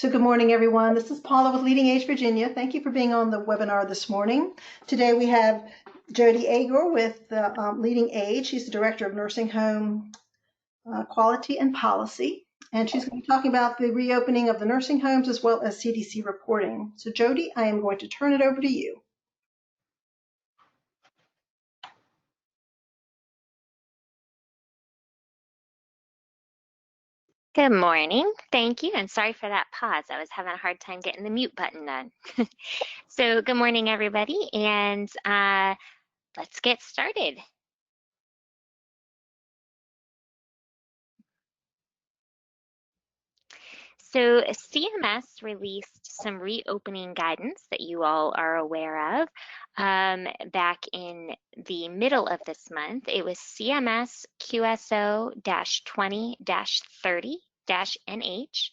So good morning, everyone. This is Paula with Leading Age Virginia. Thank you for being on the webinar this morning. Today we have Jody Agor with Leading Age. She's the Director of Nursing Home Quality and Policy, and she's going to be talking about the reopening of the nursing homes as well as CDC reporting. So Jody, I am going to turn it over to you. Good morning. Thank you. And sorry for that pause. I was having a hard time getting the mute button done. So good morning, everybody. And let's get started. So CMS released some reopening guidance that you all are aware of back in the middle of this month. It was CMS QSO-20-30-NH.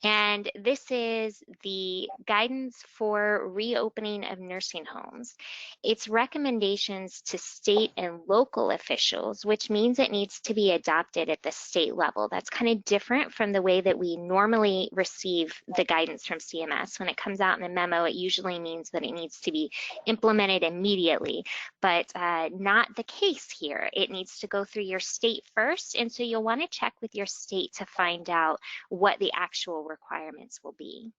And this is the guidance for reopening of nursing homes. It's recommendations to state and local officials, which means it needs to be adopted at the state level. That's kind of different from the way that we normally receive the guidance from CMS. When it comes out in a memo, it usually means that it needs to be implemented immediately, but not the case here. It needs to go through your state first, and so you'll want to check with your state to find out what the actual requirements will be.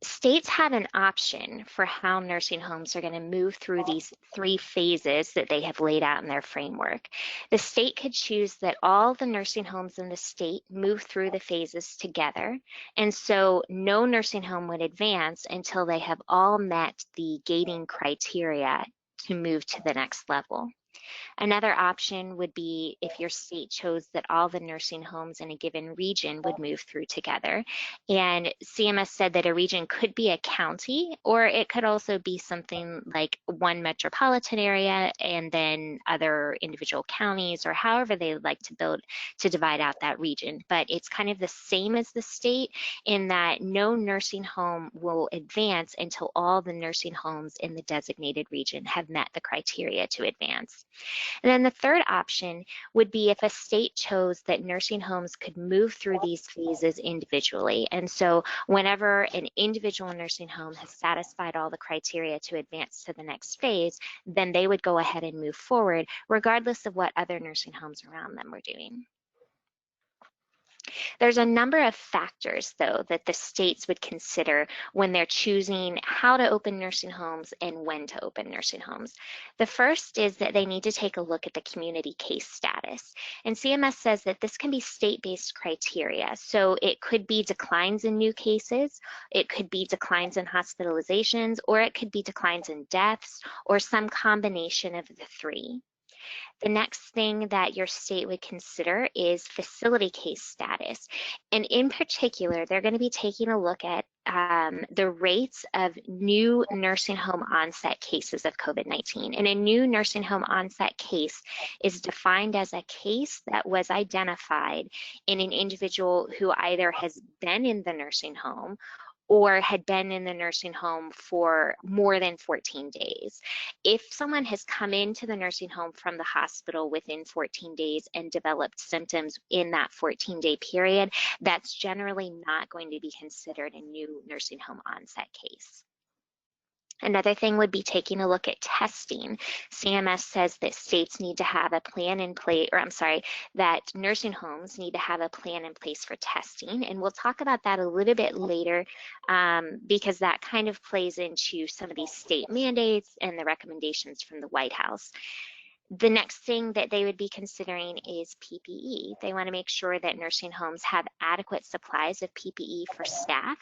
States have an option for how nursing homes are going to move through these 3 phases that they have laid out in their framework. The state could choose that all the nursing homes in the state move through the phases together, and so no nursing home would advance until they have all met the gating criteria to move to the next level. Another option would be if your state chose that all the nursing homes in a given region would move through together. And CMS said that a region could be a county, or it could also be something like one metropolitan area and then other individual counties, or however they would like to divide out that region. But it's kind of the same as the state in that no nursing home will advance until all the nursing homes in the designated region have met the criteria to advance. And then the third option would be if a state chose that nursing homes could move through these phases individually. And so whenever an individual nursing home has satisfied all the criteria to advance to the next phase, then they would go ahead and move forward, regardless of what other nursing homes around them were doing. There's a number of factors, though, that the states would consider when they're choosing how to open nursing homes and when to open nursing homes. The first is that they need to take a look at the community case status. And CMS says that this can be state-based criteria. So it could be declines in new cases, it could be declines in hospitalizations, or it could be declines in deaths, or some combination of the 3. The next thing that your state would consider is facility case status. And in particular, they're going to be taking a look at the rates of new nursing home onset cases of COVID-19. And a new nursing home onset case is defined as a case that was identified in an individual who either has been in the nursing home or had been in the nursing home for more than 14 days. If someone has come into the nursing home from the hospital within 14 days and developed symptoms in that 14-day period, that's generally not going to be considered a new nursing home onset case. Another thing would be taking a look at testing. CMS says that states need to have a plan in place, or I'm sorry, that nursing homes need to have a plan in place for testing. And we'll talk about that a little bit later because that kind of plays into some of these state mandates and the recommendations from the White House. The next thing that they would be considering is PPE. They want to make sure that nursing homes have adequate supplies of PPE for staff.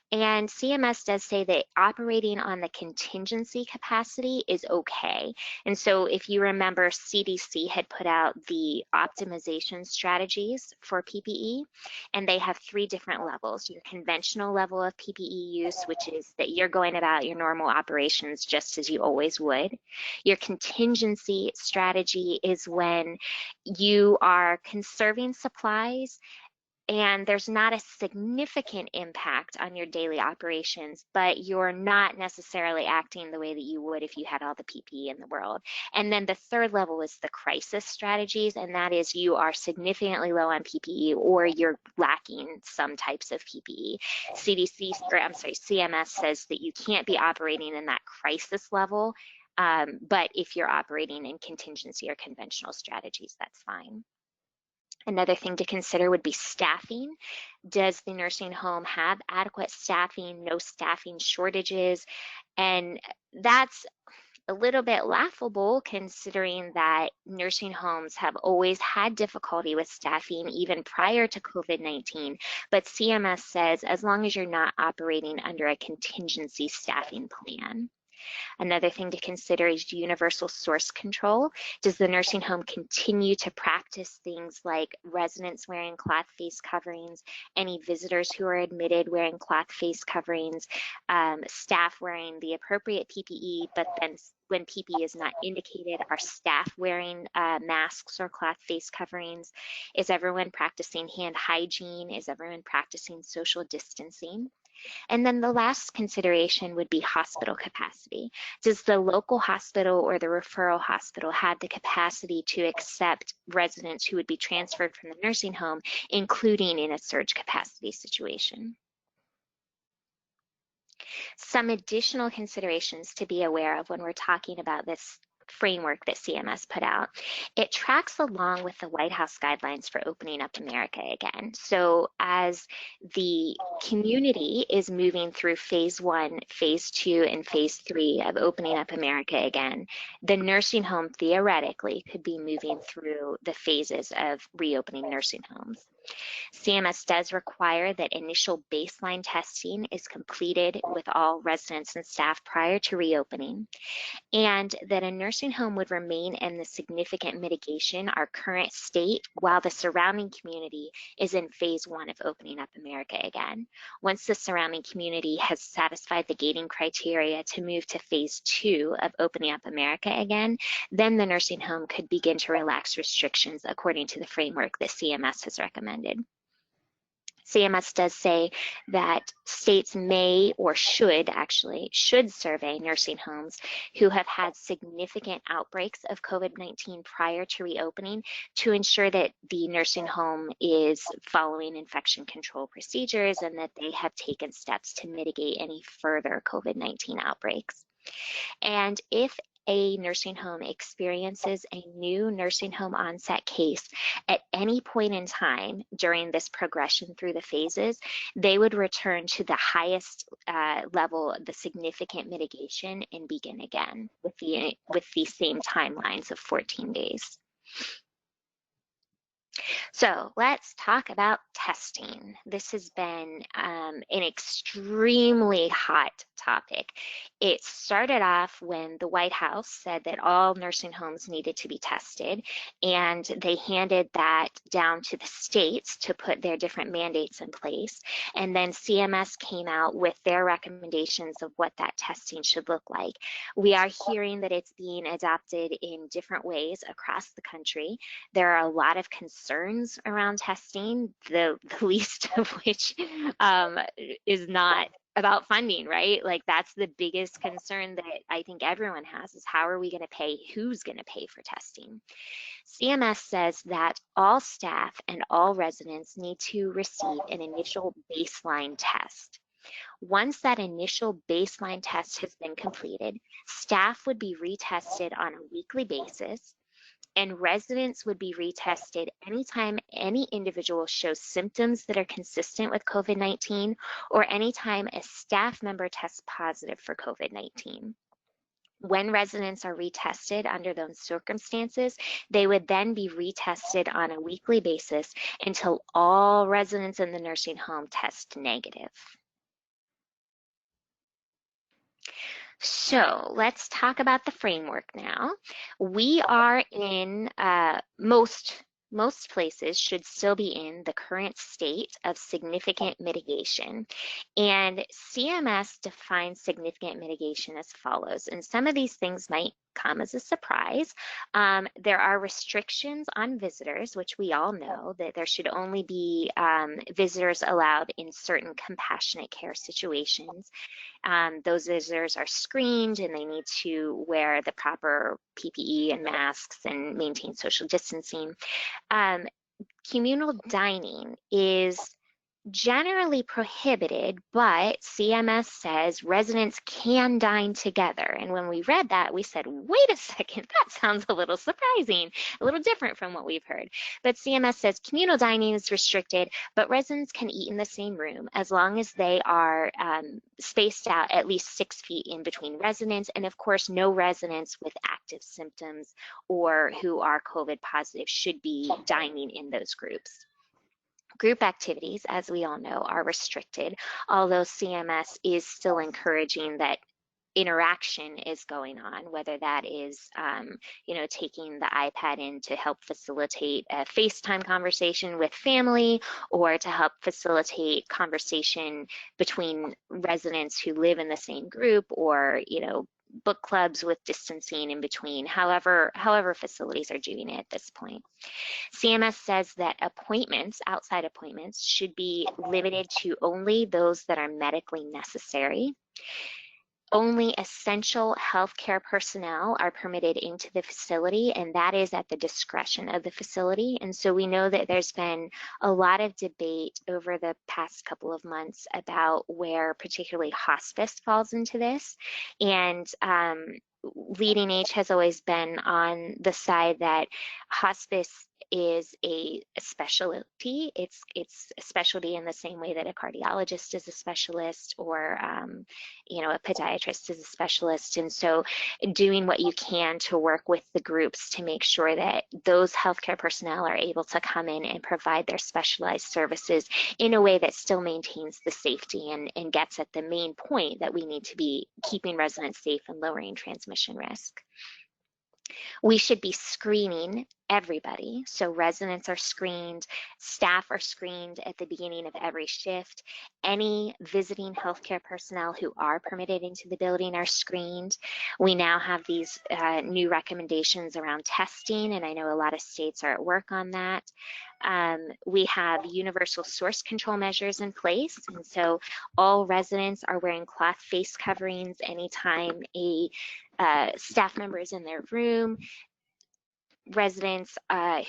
And CMS does say that operating on the contingency capacity is okay. And so if you remember, CDC had put out the optimization strategies for PPE, and they have 3 different levels. Your conventional level of PPE use, which is that you're going about your normal operations just as you always would. Your contingency strategy is when you are conserving supplies and there's not a significant impact on your daily operations, but you're not necessarily acting the way that you would if you had all the PPE in the world. And then the third level is the crisis strategies, and that is you are significantly low on PPE or you're lacking some types of PPE. CMS says that you can't be operating in that crisis level, but if you're operating in contingency or conventional strategies, that's fine. Another thing to consider would be staffing. Does the nursing home have adequate staffing, no staffing shortages? And that's a little bit laughable considering that nursing homes have always had difficulty with staffing even prior to COVID-19. But CMS says as long as you're not operating under a contingency staffing plan. Another thing to consider is universal source control. Does the nursing home continue to practice things like residents wearing cloth face coverings, any visitors who are admitted wearing cloth face coverings, staff wearing the appropriate PPE, but then when PPE is not indicated, are staff wearing masks or cloth face coverings? Is everyone practicing hand hygiene? Is everyone practicing social distancing? And then the last consideration would be hospital capacity. Does the local hospital or the referral hospital have the capacity to accept residents who would be transferred from the nursing home, including in a surge capacity situation? Some additional considerations to be aware of when we're talking about this framework that CMS put out. It tracks along with the White House guidelines for opening up America again. So as the community is moving through phase 1, phase 2, and phase 3 of opening up America again, the nursing home theoretically could be moving through the phases of reopening nursing homes. CMS does require that initial baseline testing is completed with all residents and staff prior to reopening, and that a nursing home would remain in the significant mitigation, our current state, while the surrounding community is in phase 1 of opening up America again. Once the surrounding community has satisfied the gating criteria to move to phase 2 of opening up America again, then the nursing home could begin to relax restrictions according to the framework that CMS has recommended. CMS does say that states may or should survey nursing homes who have had significant outbreaks of COVID-19 prior to reopening to ensure that the nursing home is following infection control procedures and that they have taken steps to mitigate any further COVID-19 outbreaks. And if a nursing home experiences a new nursing home onset case at any point in time during this progression through the phases, they would return to the highest level, the significant mitigation, and begin again with the same timelines of 14 days. So let's talk about testing. This has been an extremely hot topic. It started off when the White House said that all nursing homes needed to be tested, and they handed that down to the states to put their different mandates in place. And then CMS came out with their recommendations of what that testing should look like. We are hearing that it's being adopted in different ways across the country. There are a lot of concerns around testing, the least of which is not about funding, right? Like that's the biggest concern that I think everyone has is how are we going to pay, who's going to pay for testing? CMS says that all staff and all residents need to receive an initial baseline test. Once that initial baseline test has been completed, staff would be retested on a weekly basis, and residents would be retested anytime any individual shows symptoms that are consistent with COVID-19 or anytime a staff member tests positive for COVID-19. When residents are retested under those circumstances, they would then be retested on a weekly basis until all residents in the nursing home test negative. So let's talk about the framework now. We are in most places should still be in the current state of significant mitigation. And CMS defines significant mitigation as follows. And some of these things might come as a surprise. There are restrictions on visitors, which we all know that there should only be visitors allowed in certain compassionate care situations. Those visitors are screened and they need to wear the proper PPE and masks and maintain social distancing. Communal dining is generally prohibited, but CMS says residents can dine together. And when we read that, we said, wait a second, that sounds a little surprising, a little different from what we've heard. But CMS says communal dining is restricted, but residents can eat in the same room as long as they are spaced out at least 6 feet in between residents. And of course, no residents with active symptoms or who are COVID positive should be dining in those groups. Group activities, as we all know, are restricted, although CMS is still encouraging that interaction is going on, whether that is, taking the iPad in to help facilitate a FaceTime conversation with family or to help facilitate conversation between residents who live in the same group or, book clubs with distancing in between, however facilities are doing it at this point. CMS says that appointments, outside appointments, should be limited to only those that are medically necessary. Only essential healthcare personnel are permitted into the facility, and that is at the discretion of the facility. And so we know that there's been a lot of debate over the past couple of months about where particularly hospice falls into this. And Leading Age has always been on the side that hospice is a specialty. It's a specialty in the same way that a cardiologist is a specialist or a podiatrist is a specialist. And so doing what you can to work with the groups to make sure that those healthcare personnel are able to come in and provide their specialized services in a way that still maintains the safety and gets at the main point that we need to be keeping residents safe and lowering transmission risk. We should be screening everybody. So residents are screened, staff are screened at the beginning of every shift. Any visiting healthcare personnel who are permitted into the building are screened. We now have these new recommendations around testing, and I know a lot of states are at work on that. We have universal source control measures in place, and so all residents are wearing cloth face coverings anytime a staff member is in their room. Residents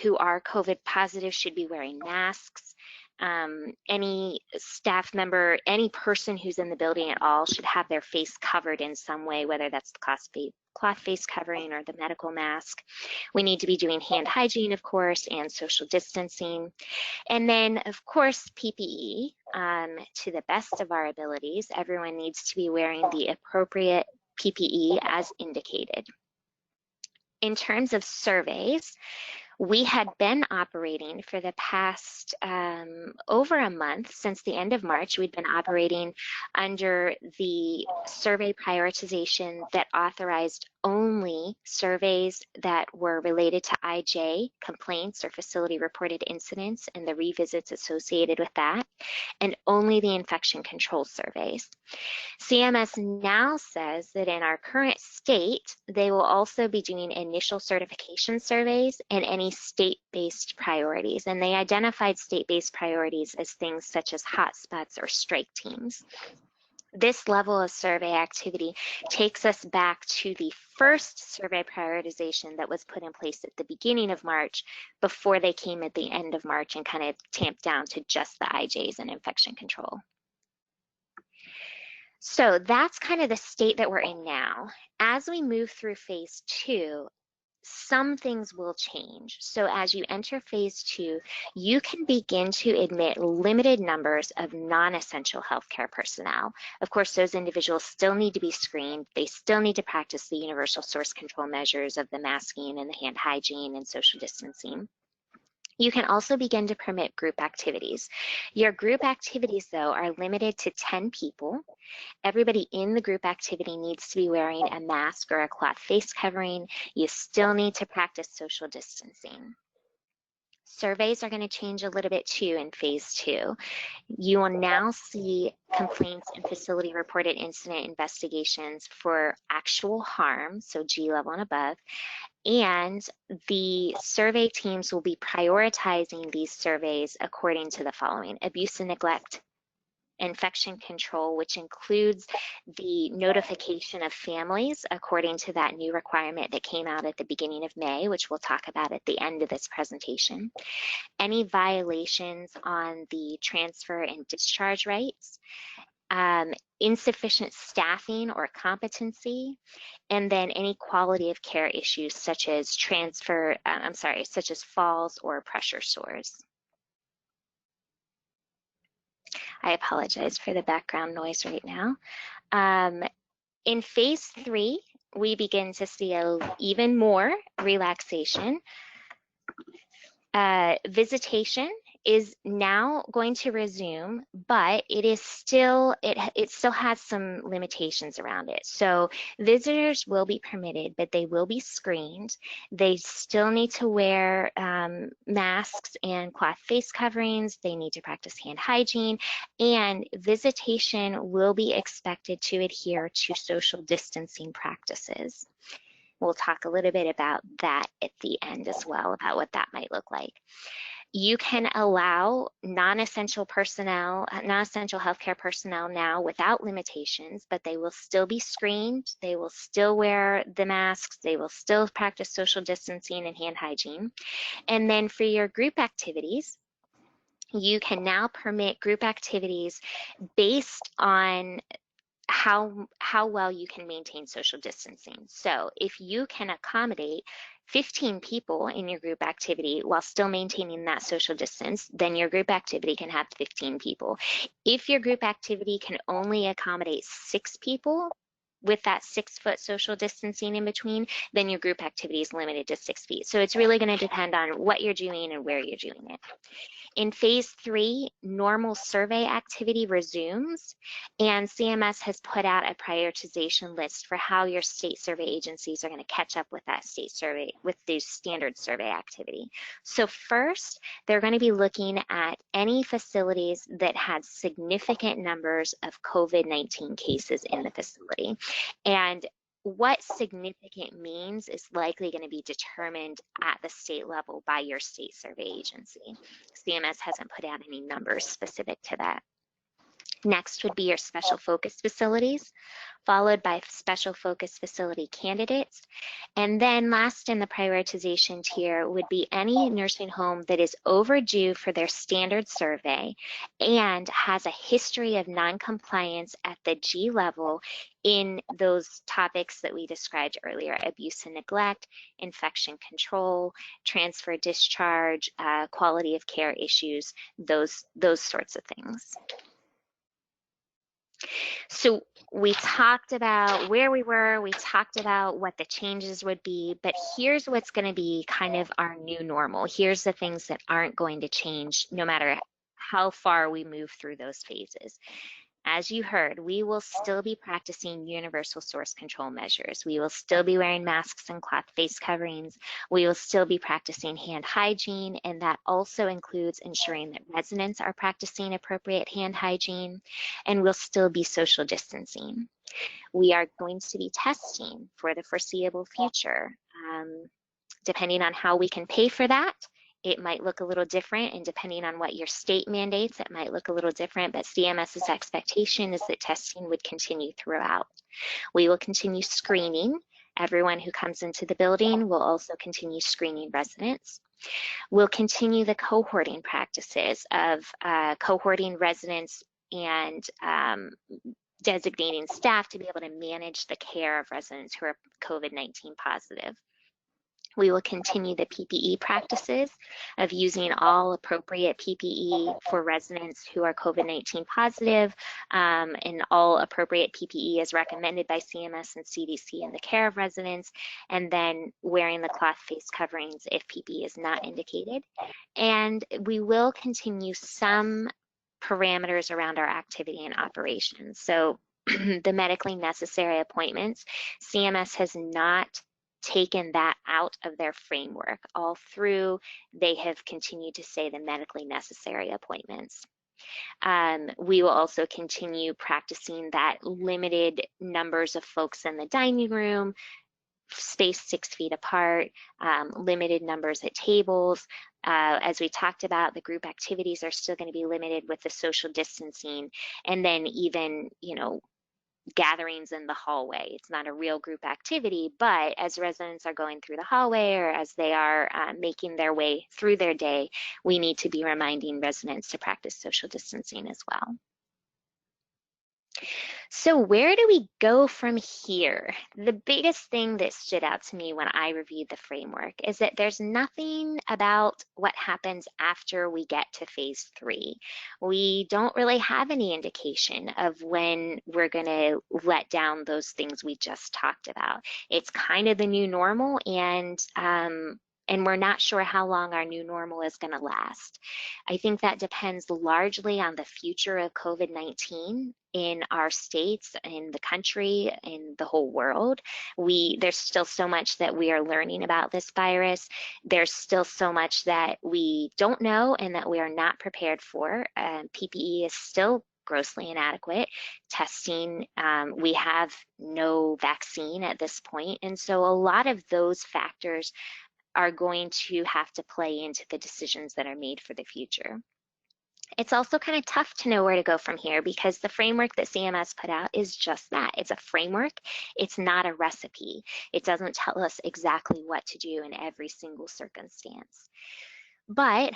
who are COVID positive should be wearing masks. Any staff member, any person who's in the building at all should have their face covered in some way, whether that's the cloth face covering or the medical mask. We need to be doing hand hygiene, of course, and social distancing. And then, of course, PPE. To the best of our abilities, everyone needs to be wearing the appropriate PPE as indicated. In terms of surveys, we had been operating for the past over a month. Since the end of March, we'd been operating under the survey prioritization that authorized only surveys that were related to IJ complaints or facility reported incidents and the revisits associated with that, and only the infection control surveys. CMS now says that in our current state, they will also be doing initial certification surveys and any state-based priorities. And they identified state-based priorities as things such as hotspots or strike teams. This level of survey activity takes us back to the first survey prioritization that was put in place at the beginning of March before they came at the end of March and kind of tamped down to just the IJs and infection control. So that's kind of the state that we're in now. As we move through phase 2, some things will change. So as you enter phase 2, you can begin to admit limited numbers of non-essential healthcare personnel. Of course, those individuals still need to be screened. They still need to practice the universal source control measures of the masking and the hand hygiene and social distancing. You can also begin to permit group activities. Your group activities, though, are limited to 10 people. Everybody in the group activity needs to be wearing a mask or a cloth face covering. You still need to practice social distancing. Surveys are going to change a little bit too in phase 2. You will now see complaints and facility reported incident investigations for actual harm, so G level and above, and the survey teams will be prioritizing these surveys according to the following: abuse and neglect, infection control, which includes the notification of families according to that new requirement that came out at the beginning of May, which we'll talk about at the end of this presentation. Any violations on the transfer and discharge rights, insufficient staffing or competency, and then any quality of care issues such as such as falls or pressure sores. I apologize for the background noise right now. In phase 3, we begin to see even more relaxation. Visitation is now going to resume, but it still has some limitations around it. So visitors will be permitted, but they will be screened. They still need to wear masks and cloth face coverings. They need to practice hand hygiene, and visitation will be expected to adhere to social distancing practices. We'll talk a little bit about that at the end as well, about what that might look like. You can allow non-essential personnel, non-essential healthcare personnel now without limitations, but they will still be screened. They will still wear the masks. They will still practice social distancing and hand hygiene. And then for your group activities, you can now permit group activities based on how well you can maintain social distancing. So if you can accommodate 15 people in your group activity while still maintaining that social distance, then your group activity can have 15 people. If your group activity can only accommodate 6 people with that 6-foot social distancing in between, then your group activity is limited to 6 feet. So it's really going to depend on what you're doing and where you're doing it. In phase 3, normal survey activity resumes, and CMS has put out a prioritization list for how your state survey agencies are going to catch up with that state survey, with the standard survey activity. So first, they're going to be looking at any facilities that had significant numbers of COVID-19 cases in the facility. And what significant means is likely going to be determined at the state level by your state survey agency. CMS hasn't put out any numbers specific to that. Next would be your special focus facilities, followed by special focus facility candidates. And then last in the prioritization tier would be any nursing home that is overdue for their standard survey and has a history of noncompliance at the G level in those topics that we described earlier: abuse and neglect, infection control, transfer discharge, quality of care issues, those sorts of things. So we talked about where we were, we talked about what the changes would be, but here's what's going to be kind of our new normal. Here's the things that aren't going to change no matter how far we move through those phases. As you heard, we will still be practicing universal source control measures. We will still be wearing masks and cloth face coverings. We will still be practicing hand hygiene, and that also includes ensuring that residents are practicing appropriate hand hygiene, and we'll still be social distancing. We are going to be testing for the foreseeable future. Depending on how we can pay for that, it might look a little different, and depending on what your state mandates, it might look a little different, but CMS's expectation is that testing would continue throughout. We will continue screening everyone who comes into the building. We'll also continue screening residents. We'll continue the cohorting practices of cohorting residents and designating staff to be able to manage the care of residents who are COVID-19 positive. We will continue the PPE practices of using all appropriate PPE for residents who are COVID-19 positive, and all appropriate PPE as recommended by CMS and CDC in the care of residents, and then wearing the cloth face coverings if PPE is not indicated. And we will continue some parameters around our activity and operations. So the medically necessary appointments, CMS has not taken that out of their framework. All through, they have continued to say the medically necessary appointments. We will also continue practicing that limited numbers of folks in the dining room, spaced 6 feet apart, limited numbers at tables. As we talked about, the group activities are still going to be limited with the social distancing, and then even, gatherings in the hallway. It's not a real group activity, but as residents are going through the hallway or as they are making their way through their day, we need to be reminding residents to practice social distancing as well. So where do we go from here? The biggest thing that stood out to me when I reviewed the framework is that there's nothing about what happens after we get to phase 3. We don't really have any indication of when we're going to let down those things we just talked about. It's kind of the new normal, and we're not sure how long our new normal is going to last. I think that depends largely on the future of COVID-19 in our states, in the country, in the whole world. There's still so much that we are learning about this virus. There's still so much that we don't know and that we are not prepared for. PPE is still grossly inadequate. Testing, we have no vaccine at this point. And so a lot of those factors are going to have to play into the decisions that are made for the future. It's also kind of tough to know where to go from here because the framework that CMS put out is just that. It's a framework. It's not a recipe. It doesn't tell us exactly what to do in every single circumstance. But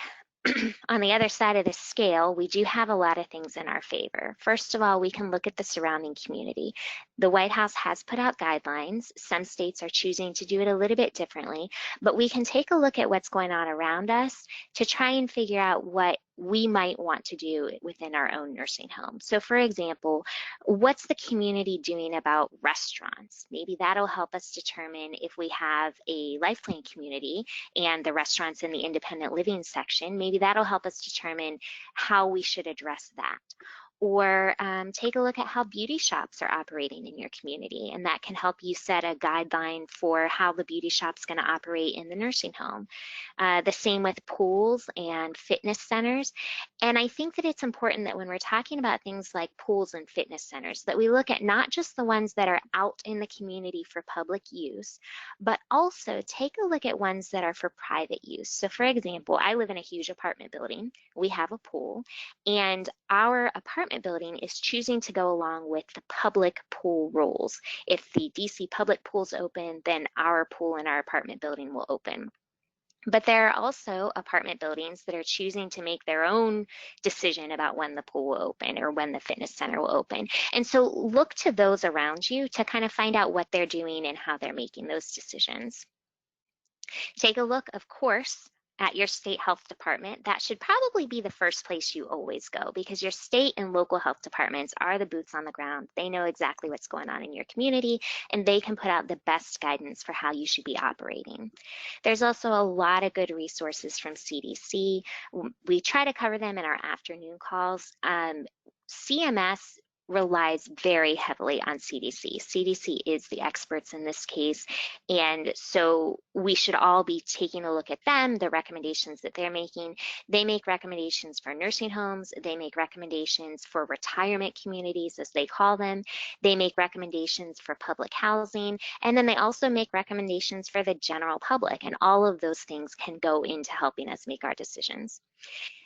on the other side of the scale, we do have a lot of things in our favor. First of all, we can look at the surrounding community. The White House has put out guidelines. Some states are choosing to do it a little bit differently, but we can take a look at what's going on around us to try and figure out what we might want to do within our own nursing home. So for example, what's the community doing about restaurants? Maybe that'll help us determine if we have a life plan community and the restaurants in the independent living section, maybe that'll help us determine how we should address that. Or take a look at how beauty shops are operating in your community, and that can help you set a guideline for how the beauty shop's going to operate in the nursing home. The same with pools and fitness centers. And I think that it's important that when we're talking about things like pools and fitness centers, that we look at not just the ones that are out in the community for public use, but also take a look at ones that are for private use. So for example, I live in a huge apartment building. We have a pool, and our apartment building is choosing to go along with the public pool rules. If the DC public pool's open, then our pool in our apartment building will open. But there are also apartment buildings that are choosing to make their own decision about when the pool will open or when the fitness center will open. And so look to those around you to kind of find out what they're doing and how they're making those decisions. Take a look, of course, at your state health department. That should probably be the first place you always go because your state and local health departments are the boots on the ground. They know exactly what's going on in your community, and they can put out the best guidance for how you should be operating. There's also a lot of good resources from CDC. We try to cover them in our afternoon calls. CMS relies very heavily on CDC. CDC is the experts in this case, and so we should all be taking a look at them, the recommendations that they're making. They make recommendations for nursing homes, they make recommendations for retirement communities, as they call them, they make recommendations for public housing, and then they also make recommendations for the general public, and all of those things can go into helping us make our decisions.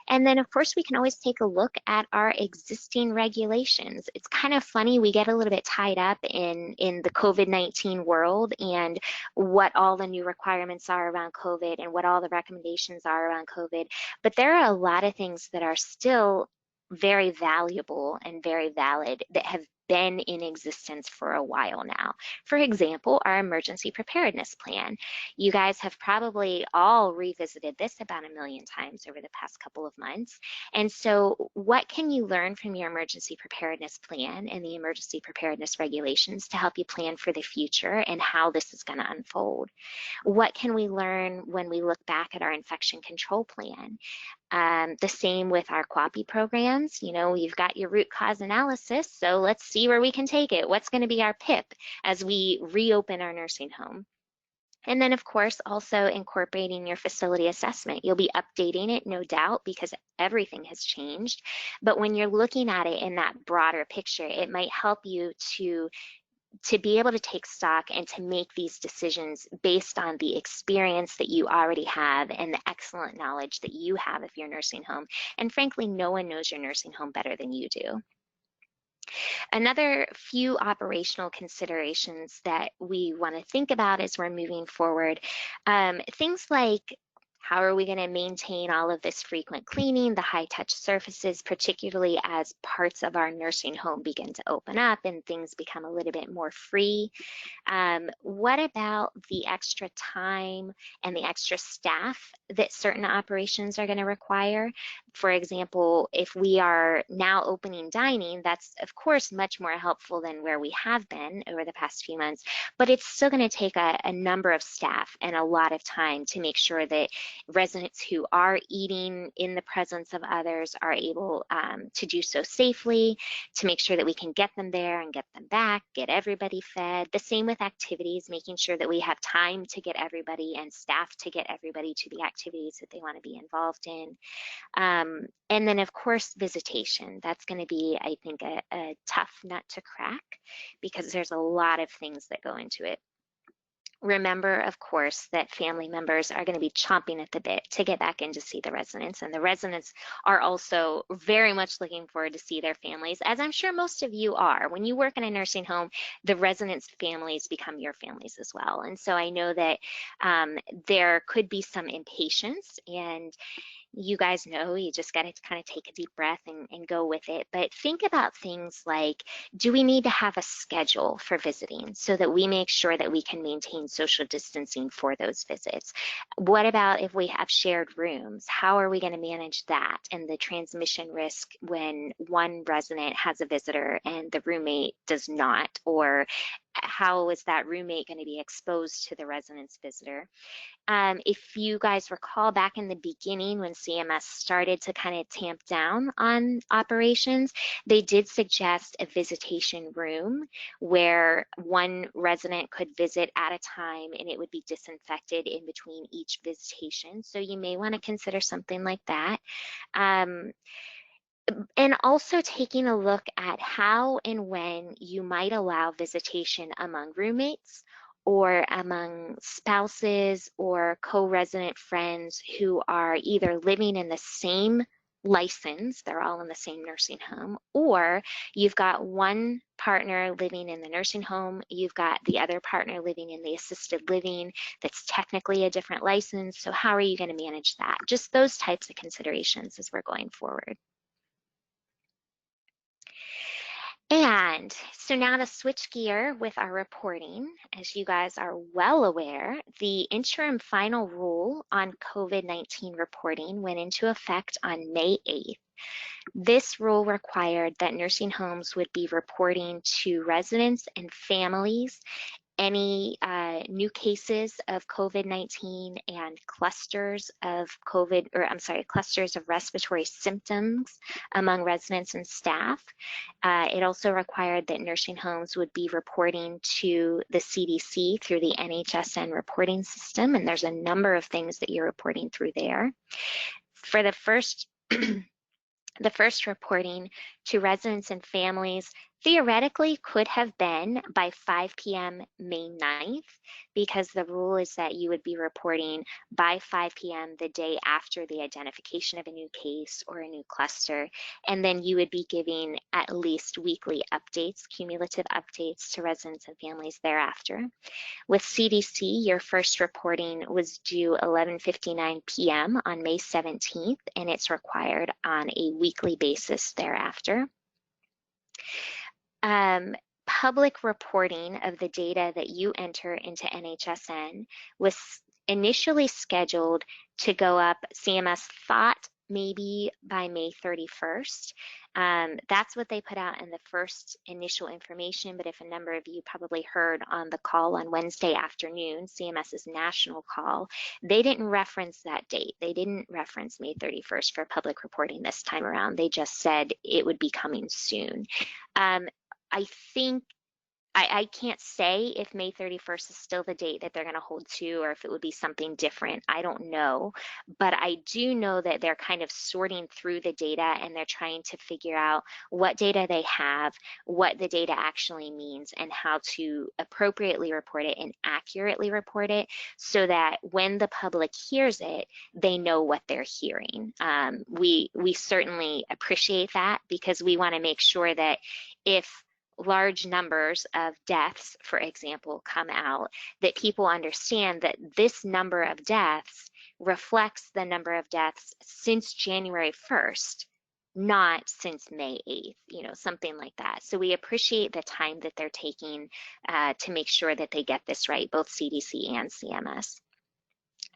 And then, of course, we can always take a look at our existing regulations. It's kind of funny, we get a little bit tied up in the COVID-19 world and what all the new requirements are around COVID and what all the recommendations are around COVID. But there are a lot of things that are still very valuable and very valid that have been in existence for a while now. For example, our emergency preparedness plan. You guys have probably all revisited this about 1 million times over the past couple of months. And so what can you learn from your emergency preparedness plan and the emergency preparedness regulations to help you plan for the future and how this is going to unfold? What can we learn when we look back at our infection control plan? The same with our QAPI programs. You know, you've got your root cause analysis, so let's see where we can take it. What's going to be our PIP as we reopen our nursing home? And then, of course, also incorporating your facility assessment. You'll be updating it, no doubt, because everything has changed. But when you're looking at it in that broader picture, it might help you to be able to take stock and to make these decisions based on the experience that you already have and the excellent knowledge that you have of your nursing home. And frankly, no one knows your nursing home better than you do. Another few operational considerations that we want to think about as we're moving forward, things like how are we going to maintain all of this frequent cleaning, the high touch surfaces, particularly as parts of our nursing home begin to open up and things become a little bit more free? What about the extra time and the extra staff that certain operations are going to require? For example, if we are now opening dining, that's of course much more helpful than where we have been over the past few months, but it's still going to take a number of staff and a lot of time to make sure that residents who are eating in the presence of others are able to do so safely, to make sure that we can get them there and get them back, get everybody fed. The same with activities, making sure that we have time to get everybody and staff to get everybody to the activities that they want to be involved in. And then, of course, visitation. That's going to be, I think, a tough nut to crack because there's a lot of things that go into it. Remember, of course, that family members are going to be chomping at the bit to get back in to see the residents, and the residents are also very much looking forward to see their families, as I'm sure most of you are. When you work in a nursing home, the residents' families become your families as well. And so I know that there could be some impatience, and you guys know you just got to kind of take a deep breath and go with it. But think about things like, do we need to have a schedule for visiting so that we make sure that we can maintain social distancing for those visits? What about if we have shared rooms? How are we going to manage that and the transmission risk when one resident has a visitor and the roommate does not? Or how is that roommate going to be exposed to the resident's visitor? If you guys recall back in the beginning when CMS started to kind of tamp down on operations, they did suggest a visitation room where one resident could visit at a time and it would be disinfected in between each visitation. So you may want to consider something like that. And also taking a look at how and when you might allow visitation among roommates or among spouses or co-resident friends who are either living in the same license, they're all in the same nursing home, or you've got one partner living in the nursing home, you've got the other partner living in the assisted living that's technically a different license. So how are you going to manage that? Just those types of considerations as we're going forward. And so now to switch gear with our reporting, as you guys are well aware, the interim final rule on COVID-19 reporting went into effect on May 8th. This rule required that nursing homes would be reporting to residents and families any new cases of COVID-19 and clusters of clusters of respiratory symptoms among residents and staff. It also required that nursing homes would be reporting to the CDC through the NHSN reporting system, and there's a number of things that you're reporting through there. For the first the first reporting to residents and families theoretically could have been by 5 p.m. May 9th, because the rule is that you would be reporting by 5 p.m. the day after the identification of a new case or a new cluster, and then you would be giving at least weekly updates, cumulative updates to residents and families thereafter. With CDC, your first reporting was due 11:59 p.m. on May 17th, and it's required on a weekly basis thereafter. Public reporting of the data that you enter into NHSN was initially scheduled to go up, CMS thought, maybe by May 31st. That's what they put out in the first initial information, but if a number of you probably heard on the call on Wednesday afternoon, CMS's national call, they didn't reference that date. They didn't reference May 31st for public reporting this time around. They just said it would be coming soon. I think I can't say if May 31st is still the date that they're going to hold to or if it would be something different. I don't know. But I do know that they're kind of sorting through the data and they're trying to figure out what data they have, what the data actually means, and how to appropriately report it and accurately report it so that when the public hears it, they know what they're hearing. We certainly appreciate that because we want to make sure that if large numbers of deaths, for example, come out, that people understand that this number of deaths reflects the number of deaths since January 1st, not since May 8th, something like that. So we appreciate the time that they're taking to make sure that they get this right, both CDC and CMS.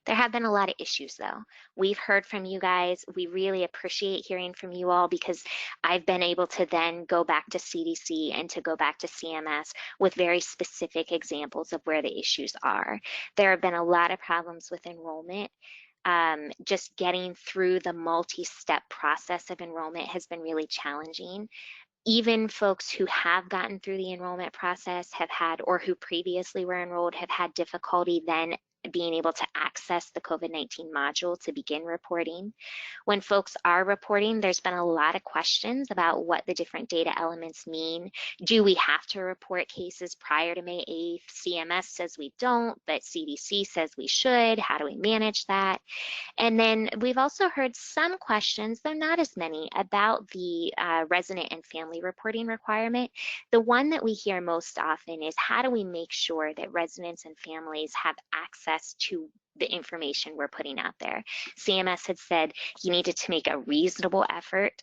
There have been a lot of issues though. We've heard from you guys. We really appreciate hearing from you all because I've been able to then go back to CDC and to go back to CMS with very specific examples of where the issues are. There have been a lot of problems with enrollment. Just getting through the multi-step process of enrollment has been really challenging. Even folks who have gotten through the enrollment process have had, or who previously were enrolled, have had difficulty then being able to access the COVID-19 module to begin reporting. When folks are reporting, there's been a lot of questions about what the different data elements mean. Do we have to report cases prior to May 8th? CMS says we don't, but CDC says we should. How do we manage that? And then we've also heard some questions, though not as many, about the resident and family reporting requirement. The one that we hear most often is how do we make sure that residents and families have access to the information we're putting out there? CMS had said you needed to make a reasonable effort,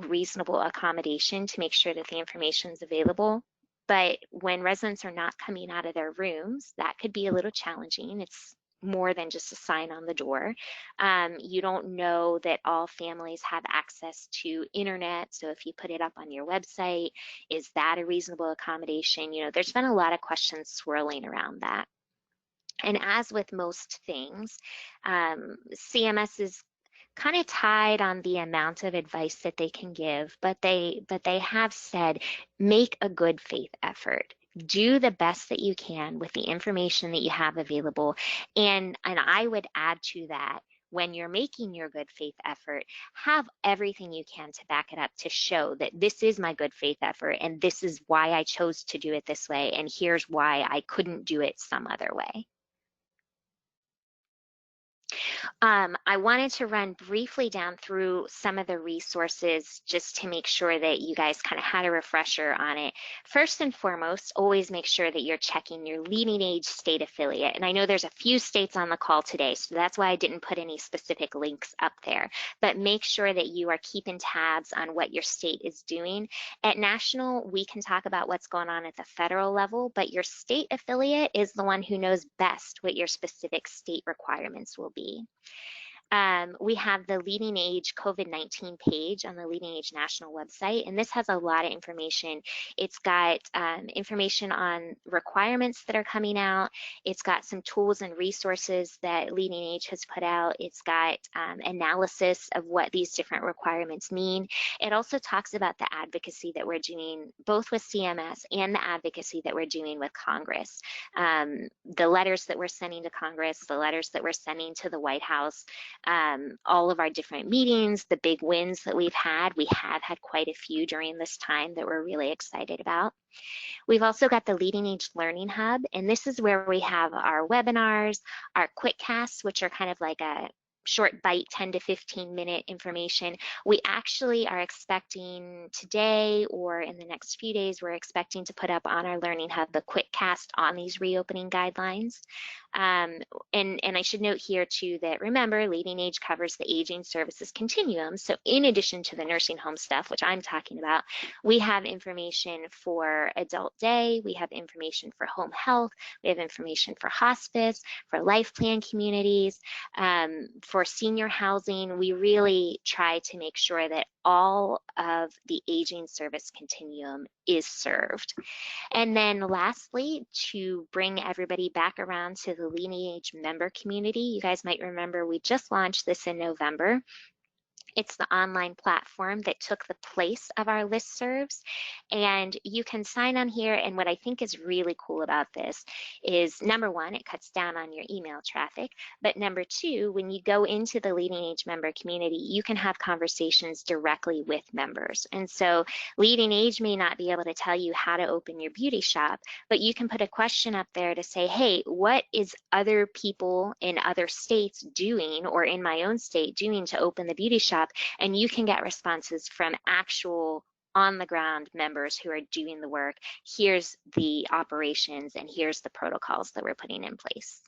reasonable accommodation to make sure that the information is available. But when residents are not coming out of their rooms, that could be a little challenging. It's more than just a sign on the door. You don't know that all families have access to internet. So if you put it up on your website, is that a reasonable accommodation? There's been a lot of questions swirling around that. And as with most things, CMS is kind of tied on the amount of advice that they can give, but they have said make a good faith effort. Do the best that you can with the information that you have available. And I would add to that, when you're making your good faith effort, have everything you can to back it up to show that this is my good faith effort and this is why I chose to do it this way and here's why I couldn't do it some other way. I wanted to run briefly down through some of the resources just to make sure that you guys kind of had a refresher on it. First and foremost, always make sure that you're checking your leading age state affiliate. And I know there's a few states on the call today, so that's why I didn't put any specific links up there. But make sure that you are keeping tabs on what your state is doing. At national, we can talk about what's going on at the federal level, but your state affiliate is the one who knows best what your specific state requirements will be. We have the Leading Age COVID-19 page on the Leading Age National website, and this has a lot of information. It's got information on requirements that are coming out. It's got some tools and resources that Leading Age has put out. It's got analysis of what these different requirements mean. It also talks about the advocacy that we're doing both with CMS and the advocacy that we're doing with Congress. The letters that we're sending to Congress, the letters that we're sending to the White House, all of our different meetings, the big wins that we've had. We have had quite a few during this time that we're really excited about. We've also got the Leading Age Learning Hub, and this is where we have our webinars, our quick casts, which are kind of like a short bite, 10 to 15 minute information. We actually are expecting today or in the next few days, we're expecting to put up on our Learning Hub the quick cast on these reopening guidelines. And I should note here too that remember, Leading Age covers the aging services continuum. So in addition to the nursing home stuff, which I'm talking about, we have information for adult day, we have information for home health, we have information for hospice, for life plan communities, for senior housing. We really try to make sure that all of the aging service continuum is served. And then lastly, to bring everybody back around to the Leading Age member community, you guys might remember we just launched this in November. It's the online platform that took the place of our listservs. And you can sign on here. And what I think is really cool about this is, number one, it cuts down on your email traffic. But number two, when you go into the Leading Age member community, you can have conversations directly with members. And so Leading Age may not be able to tell you how to open your beauty shop, but you can put a question up there to say, hey, what is other people in other states doing, or in my own state doing, to open the beauty shop? And you can get responses from actual on the ground members who are doing the work. Here's the operations and here's the protocols that we're putting in place.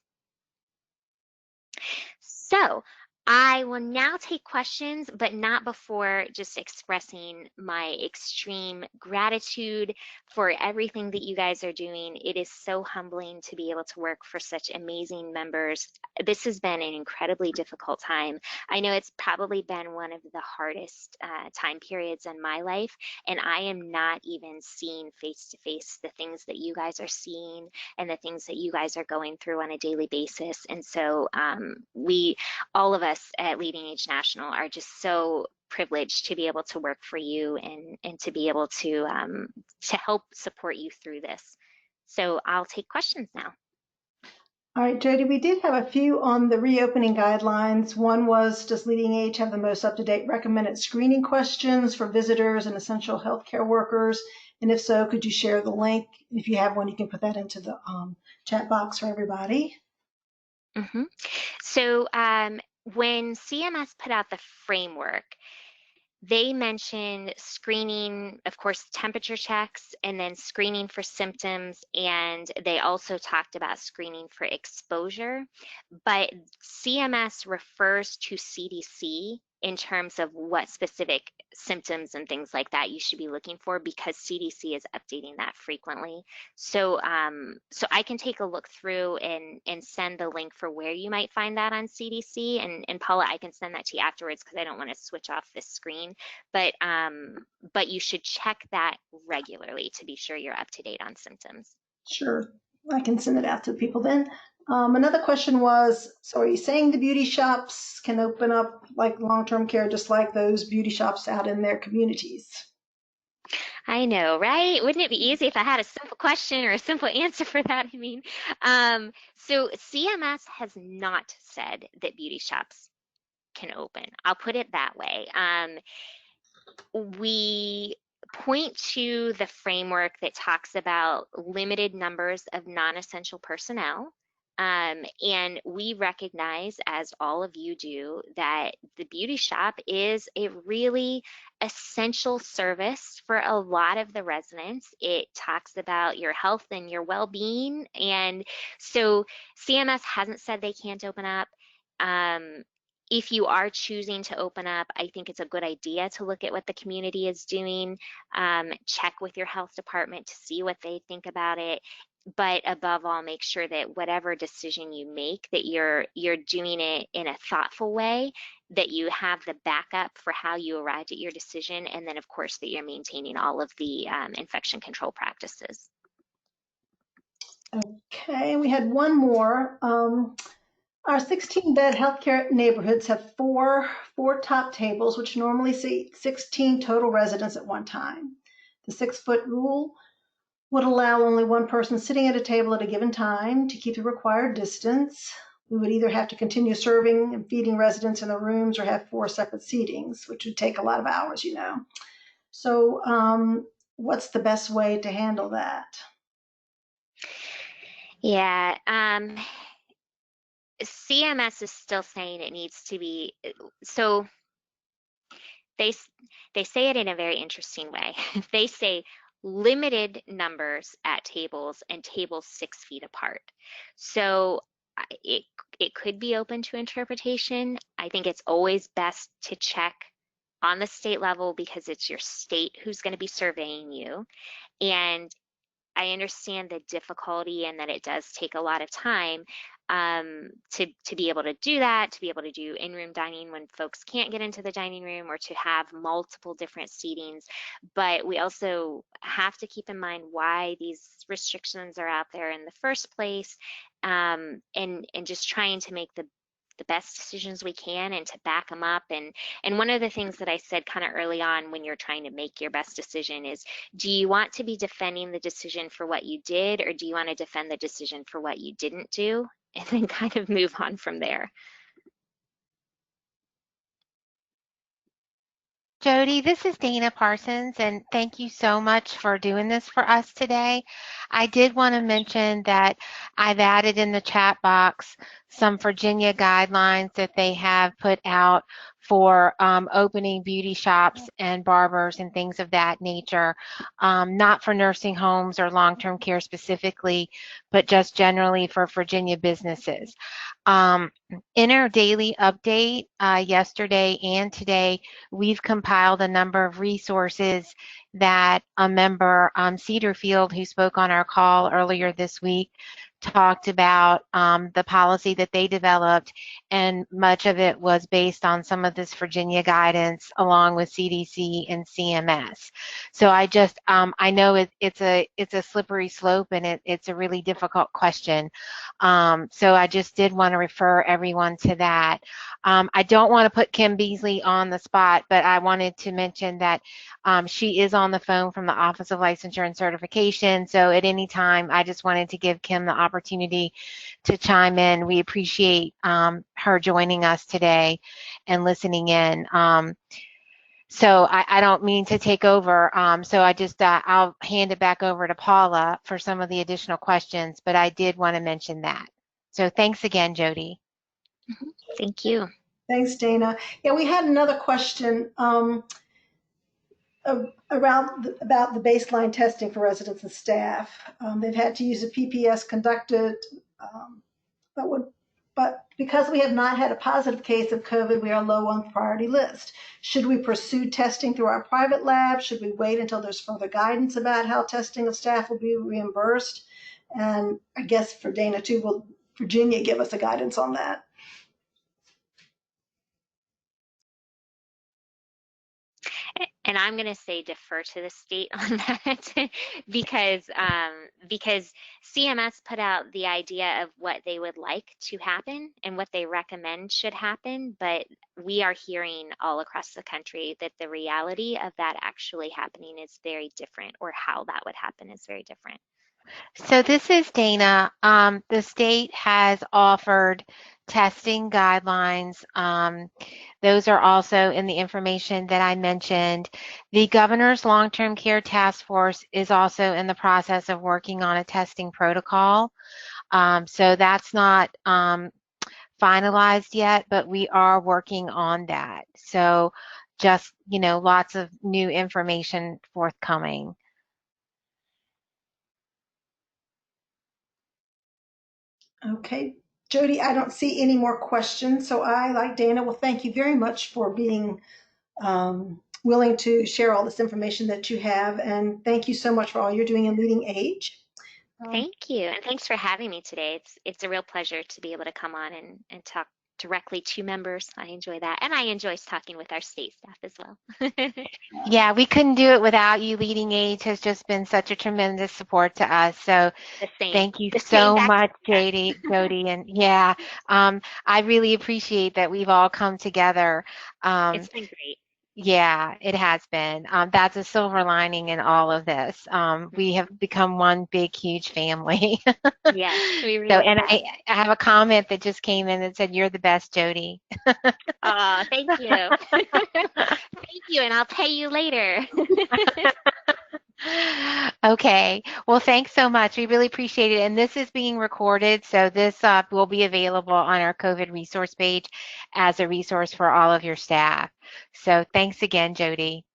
So I will now take questions, but not before just expressing my extreme gratitude for everything that you guys are doing. It is so humbling to be able to work for such amazing members. This has been an incredibly difficult time. I know it's probably been one of the hardest time periods in my life, and I am not even seeing face to face the things that you guys are seeing and the things that you guys are going through on a daily basis. And so all of us at Leading Age National are just so privileged to be able to work for you and to be able to help support you through this. So I'll take questions now. All right, Jody, we did have a few on the reopening guidelines. One was, does Leading Age have the most up-to-date recommended screening questions for visitors and essential healthcare workers? And if so, could you share the link? If you have one, you can put that into the chat box for everybody. Mm-hmm. So when CMS put out the framework, they mentioned screening, of course, temperature checks, and then screening for symptoms, and they also talked about screening for exposure. But CMS refers to CDC in terms of what specific symptoms and things like that you should be looking for, because CDC is updating that frequently. So so I can take a look through and send the link for where you might find that on CDC. And Paula, I can send that to you afterwards because I don't want to switch off this screen. But you should check that regularly to be sure you're up to date on symptoms. Sure, I can send it out to people then. Another question was, so are you saying the beauty shops can open up like long-term care just like those beauty shops out in their communities? I know, right? Wouldn't it be easy if I had a simple question or a simple answer for that? I mean, so CMS has not said that beauty shops can open. I'll put it that way. We point to the framework that talks about limited numbers of non-essential personnel. And we recognize, as all of you do, that the beauty shop is a really essential service for a lot of the residents. It talks about your health and your well-being. And so CMS hasn't said they can't open up. If you are choosing to open up, I think it's a good idea to look at what the community is doing. Check with your health department to see what they think about it. But above all, make sure that whatever decision you make, that you're doing it in a thoughtful way, that you have the backup for how you arrived at your decision, and then of course that you're maintaining all of the infection control practices. Okay, and we had one more. Our 16-bed healthcare neighborhoods have four top tables, which normally seat 16 total residents at one time. The 6-foot rule would allow only one person sitting at a table at a given time to keep the required distance. We would either have to continue serving and feeding residents in the rooms or have 4 separate seatings, which would take a lot of hours, you know. So what's the best way to handle that? Yeah, CMS is still saying it needs to be, so they say it in a very interesting way. They say limited numbers at tables and tables 6 feet apart. So it could be open to interpretation. I think it's always best to check on the state level because it's your state who's going to be surveying you. And I understand the difficulty and that it does take a lot of time to be able to do that, to be able to do in-room dining when folks can't get into the dining room, or to have multiple different seatings. But we also have to keep in mind why these restrictions are out there in the first place, and just trying to make the the best decisions we can and to back them up. And one of the things that I said kind of early on when you're trying to make your best decision is, do you want to be defending the decision for what you did, or do you want to defend the decision for what you didn't do? And then kind of move on from there. Jody, this is Dana Parsons, and thank you so much for doing this for us today. I did want to mention that I've added in the chat box some Virginia guidelines that they have put out for opening beauty shops and barbers and things of that nature, not for nursing homes or long-term care specifically, but just generally for Virginia businesses. In our daily update yesterday and today, we've compiled a number of resources that a member, Cedarfield, who spoke on our call earlier this week, talked about the policy that they developed, and much of it was based on some of this Virginia guidance along with CDC and CMS. So I know it's a slippery slope, and it's a really difficult question. So I just did want to refer everyone to that. I don't want to put Kim Beasley on the spot, but I wanted to mention that she is on the phone from the Office of Licensure and Certification. So at any time, I just wanted to give Kim the opportunity to chime in. We appreciate her joining us today and listening in. So I don't mean to take over. So I'll hand it back over to Paula for some of the additional questions, but I did want to mention that. So thanks again, Jody. Thank you. Thanks, Dana. Yeah, we had another question about the baseline testing for residents and staff. They've had to use a PPS conducted, but because we have not had a positive case of COVID, we are low on the priority list. Should we pursue testing through our private lab? Should we wait until there's further guidance about how testing of staff will be reimbursed? And I guess for Dana too, will Virginia give us a guidance on that? And I'm going to say defer to the state on that because CMS put out the idea of what they would like to happen and what they recommend should happen, but we are hearing all across the country that the reality of that actually happening is very different, or how that would happen is very different. So this is Dana. The state has offered testing guidelines. Those are also in the information that I mentioned. The governor's long-term care task force is also in the process of working on a testing protocol. So that's not finalized yet, but we are working on that. So just, lots of new information forthcoming. Okay, Jody, I don't see any more questions. So I, like Dana, will thank you very much for being willing to share all this information that you have. And thank you so much for all you're doing in Leading Age. Thank you, and thanks for having me today. It's a real pleasure to be able to come on and talk directly to members. I enjoy that, and I enjoy talking with our state staff as well. Yeah, we couldn't do it without you. Leading Age has just been such a tremendous support to us. So thank you so much, Jody. And yeah, I really appreciate that we've all come together. It's been great. Yeah, it has been. That's a silver lining in all of this. We have become one big, huge family. Yes, we really and I have a comment that just came in that said, "You're the best, Jody." Oh, thank you. Thank you, and I'll pay you later. Okay. Well, thanks so much. We really appreciate it. And this is being recorded, so this will be available on our COVID resource page as a resource for all of your staff. So thanks again, Jody.